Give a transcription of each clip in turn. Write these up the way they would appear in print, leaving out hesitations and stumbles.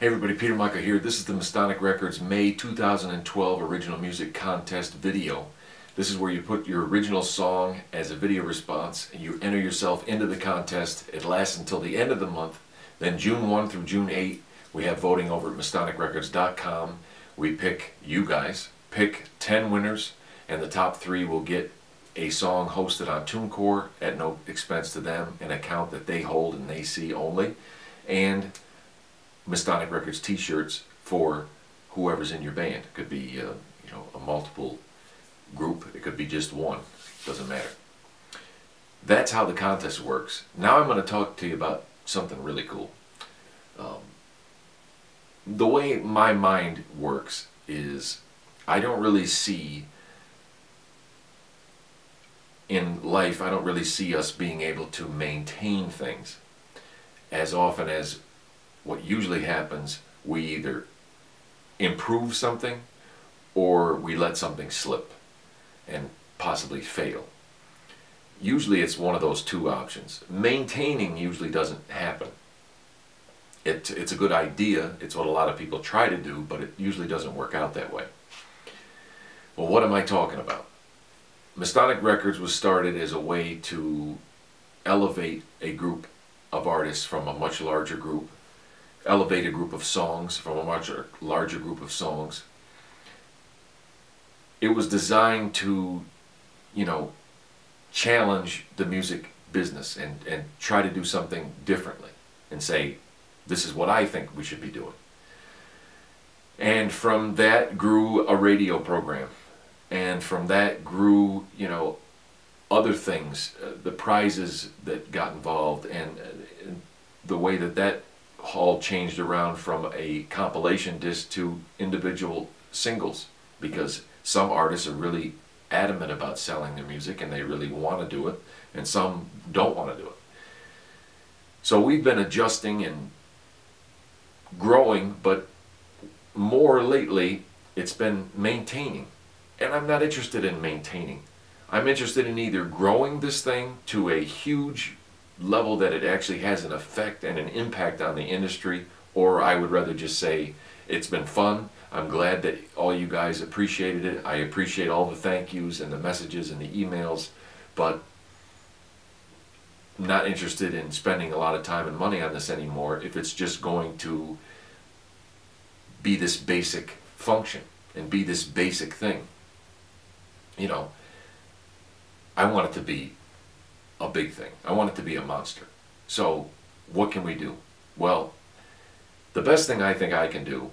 Hey everybody, Peter Micah here. This is the Mystonic Records May 2012 Original Music Contest video. This is where you put your original song as a video response and you enter yourself into the contest. It lasts until the end of the month. Then June 1 through June 8, we have voting over at mystonicrecords.com. We pick, you guys, pick 10 winners, and the top 3 will get a song hosted on TuneCore at no expense to them, an account that they hold and they see only, and Mystonic Records t-shirts for whoever's in your band. It could be a multiple group, it could be just one, doesn't matter. That's how the contest works. Now I'm going to talk to you about something really cool. The way my mind works is I don't really see in life, I don't really see us being able to maintain things as often as what usually happens. We either improve something or we let something slip and possibly fail. Usually it's one of those two options. Maintaining usually doesn't happen. It's a good idea, it's what a lot of people try to do, but it usually doesn't work out that way. Well, what am I talking about? Mystonic Records was started as a way to elevate a group of artists from a much larger group, elevate a group of songs from a much larger group of songs. It was designed to, challenge the music business and try to do something differently and say, this is what I think we should be doing. And from that grew a radio program. And from that grew, other things, the prizes that got involved, and the way that all changed around from a compilation disc to individual singles, because some artists are really adamant about selling their music and they really want to do it, and some don't want to do it. So we've been adjusting and growing, but more lately it's been maintaining. And I'm not interested in maintaining. I'm interested in either growing this thing to a huge level that it actually has an effect and an impact on the industry, or I would rather just say it's been fun. I'm glad that all you guys appreciated it. I appreciate all the thank yous and the messages and the emails, but I'm not interested in spending a lot of time and money on this anymore if it's just going to be this basic function and be this basic thing. I want it to be a big thing. I want it to be a monster. So what can we do? Well, the best thing I think I can do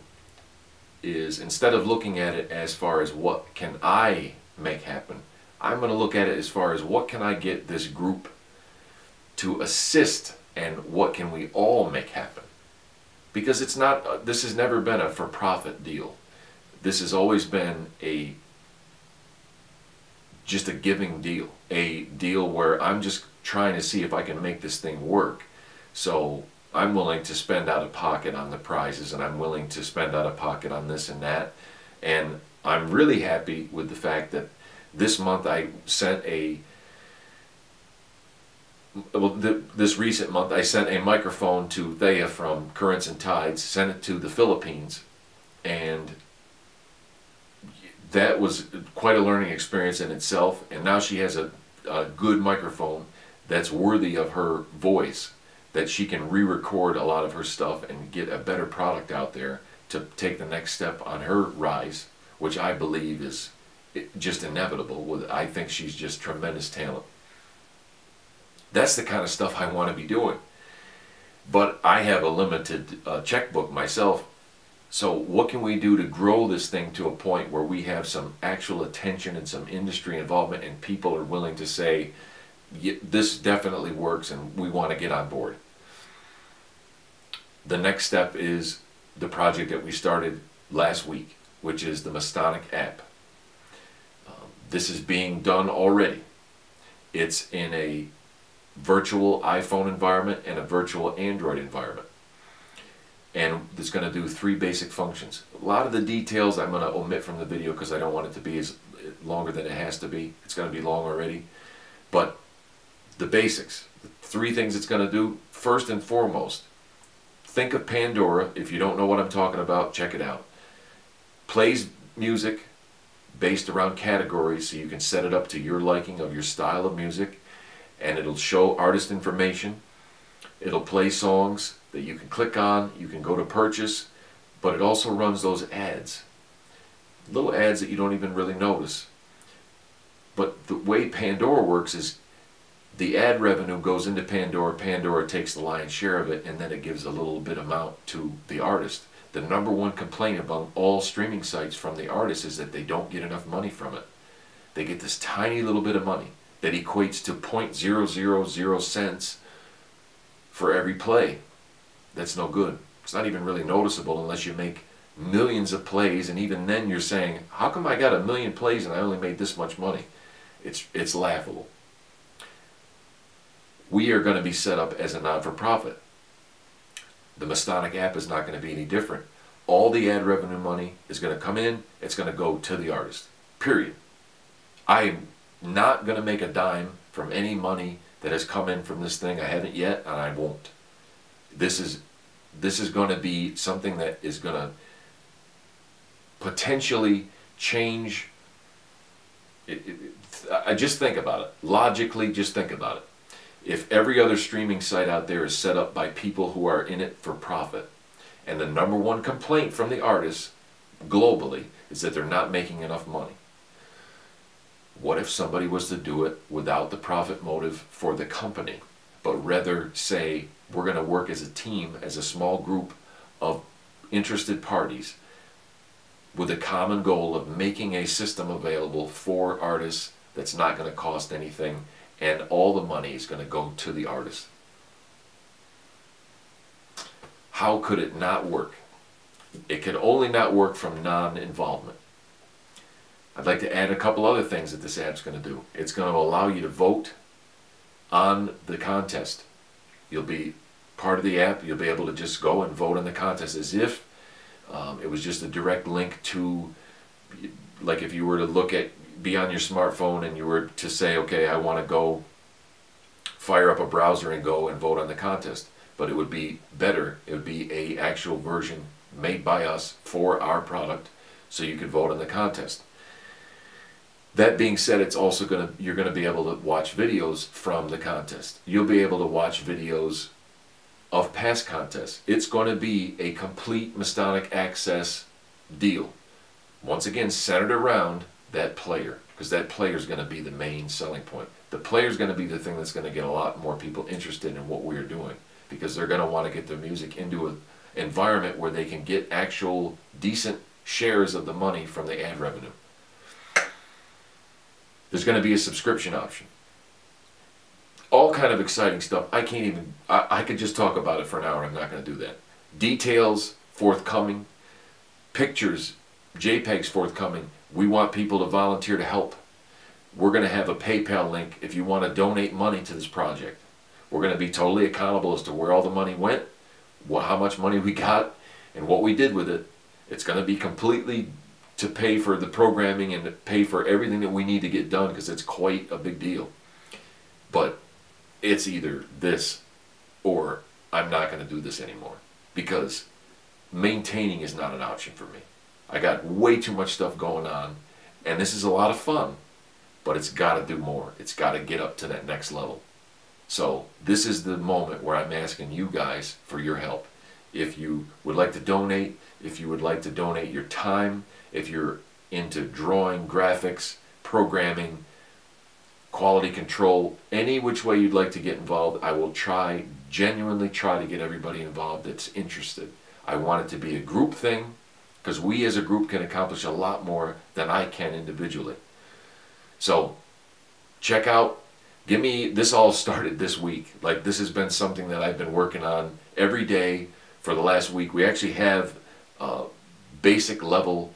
is, instead of looking at it as far as what can I make happen, I'm going to look at it as far as what can I get this group to assist and what can we all make happen. Because it's not, this has never been a for-profit deal. This has always been just a giving deal, a deal where I'm just trying to see if I can make this thing work. So I'm willing to spend out of pocket on the prizes, and I'm willing to spend out of pocket on this and that. And I'm really happy with the fact that this month I sent this recent month I sent a microphone to Thea from Currents and Tides, sent it to the Philippines, and that was quite a learning experience in itself. And now she has a good microphone that's worthy of her voice, that she can re-record a lot of her stuff and get a better product out there to take the next step on her rise, which I believe is just inevitable. I think she's just tremendous talent. That's the kind of stuff I want to be doing. But I have a limited checkbook myself. So what can we do to grow this thing to a point where we have some actual attention and some industry involvement, and people are willing to say, this definitely works and we want to get on board? The next step is the project that we started last week, which is the Mystonic app. This is being done already. It's in a virtual iPhone environment and a virtual Android environment. And it's going to do 3 basic functions. A lot of the details I'm going to omit from the video because I don't want it to be as longer than it has to be. It's going to be long already. But the basics, the 3 things it's going to do: first and foremost, think of Pandora. If you don't know what I'm talking about, check it out. Plays music based around categories, so you can set it up to your liking of your style of music, and it'll show artist information. It'll play songs that you can click on, you can go to purchase, but it also runs those ads. Little ads that you don't even really notice. But the way Pandora works is the ad revenue goes into Pandora, Pandora takes the lion's share of it, and then it gives a little bit amount to the artist. The number one complaint among all streaming sites from the artist is that they don't get enough money from it. They get this tiny little bit of money that equates to 0.000 cents for every play. That's no good. It's not even really noticeable unless you make millions of plays, and even then you're saying, how come I got 1 million plays and I only made this much money? It's laughable. We are going to be set up as a non-for-profit. The Mystonic app is not going to be any different. All the ad revenue money is going to come in, it's going to go to the artist. Period. I'm not going to make a dime from any money that has come in from this thing. I haven't yet, and I won't. This is going to be something that is going to potentially change. I just think about it. Logically, just think about it. If every other streaming site out there is set up by people who are in it for profit, and the number one complaint from the artists globally is that they're not making enough money, what if somebody was to do it without the profit motive for the company, but rather say, we're going to work as a team, as a small group of interested parties with a common goal of making a system available for artists that's not going to cost anything, and all the money is going to go to the artist. How could it not work? It can only not work from non-involvement. I'd like to add a couple other things that this app's going to do. It's going to allow you to vote on the contest. You'll be part of the app. You'll be able to just go and vote on the contest as if it was just a direct link to, like if you were to be on your smartphone and you were to say, okay, I want to go fire up a browser and go and vote on the contest. But it would be better. It would be an actual version made by us for our product, so you could vote on the contest. That being said, it's also you're going to be able to watch videos from the contest. You'll be able to watch videos of past contests. It's going to be a complete Mystonic access deal. Once again, centered around that player, because that player is going to be the main selling point. The player is going to be the thing that's going to get a lot more people interested in what we're doing, because they're going to want to get their music into an environment where they can get actual decent shares of the money from the ad revenue. There's going to be a subscription option. All kind of exciting stuff. I could just talk about it for an hour. I'm not going to do that. Details forthcoming. Pictures, JPEGs forthcoming. We want people to volunteer to help. We're going to have a PayPal link if you want to donate money to this project. We're going to be totally accountable as to where all the money went, how much money we got, and what we did with it. It's going to be completely to pay for the programming and to pay for everything that we need to get done, because it's quite a big deal. But it's either this or I'm not going to do this anymore, because maintaining is not an option for me. I got way too much stuff going on, and this is a lot of fun, but it's got to do more. It's got to get up to that next level. So this is the moment where I'm asking you guys for your help. If you would like to donate, if you would like to donate your time, if you're into drawing, graphics, programming, quality control, any which way you'd like to get involved, I will genuinely try to get everybody involved that's interested. I want it to be a group thing, because we as a group can accomplish a lot more than I can individually. So check out, this all started this week. Like, this has been something that I've been working on every day for the last week. We actually have basic level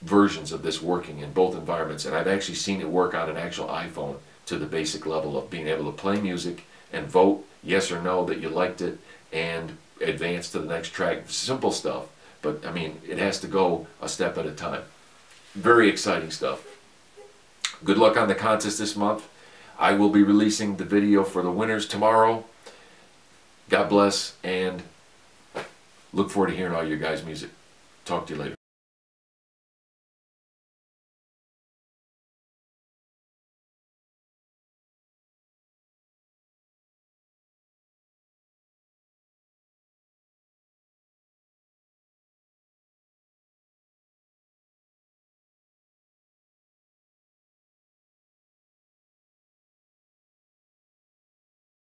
versions of this working in both environments, and I've actually seen it work on an actual iPhone to the basic level of being able to play music and vote yes or no that you liked it and advance to the next track. Simple stuff, but I mean, it has to go a step at a time. Very exciting stuff. Good luck on the contest this month. I will be releasing the video for the winners tomorrow. God bless, and Look forward to hearing all your guys' music. Talk to you later.